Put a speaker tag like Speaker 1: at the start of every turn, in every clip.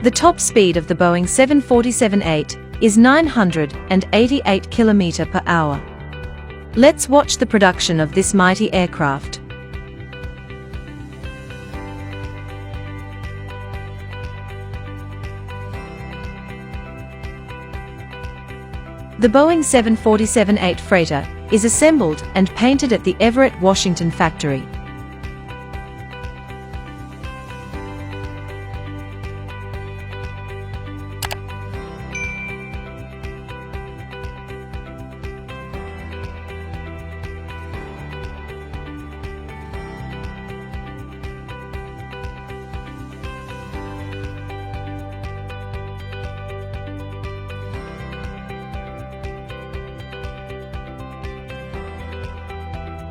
Speaker 1: The top speed of the Boeing 747-8 is 988 km per hour. Let's watch the production of this mighty aircraft. The Boeing 747-8 freighter is assembled and painted at the Everett, Washington factory.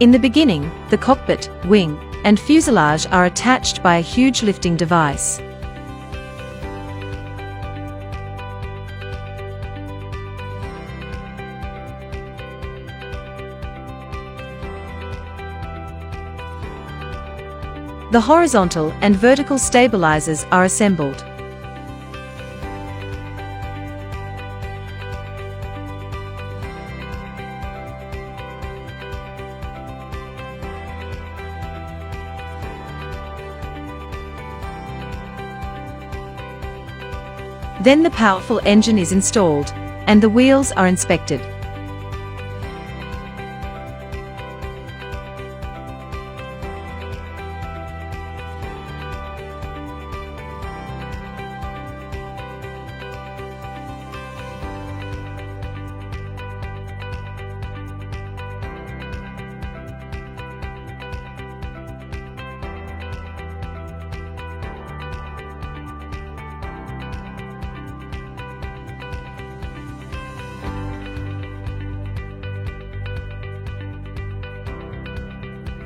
Speaker 1: In the beginning, the cockpit, wing, and fuselage are attached by a huge lifting device. The horizontal and vertical stabilizers are assembled. Then the powerful engine is installed, and the wheels are inspected.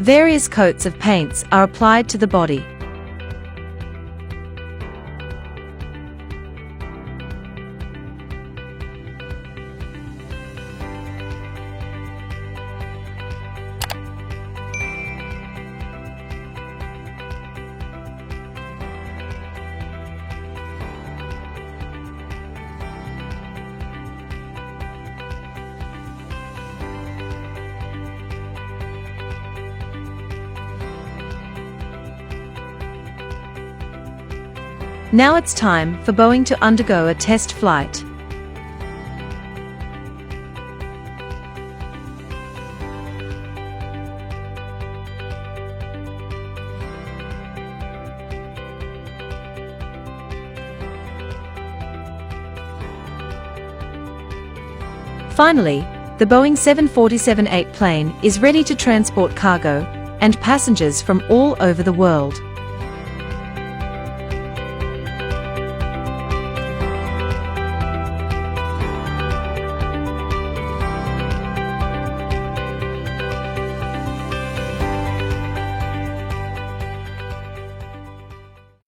Speaker 1: Various coats of paints are applied to the body. Now it's time for Boeing to undergo a test flight. Finally, the Boeing 747-8 plane is ready to transport cargo and passengers from all over the world.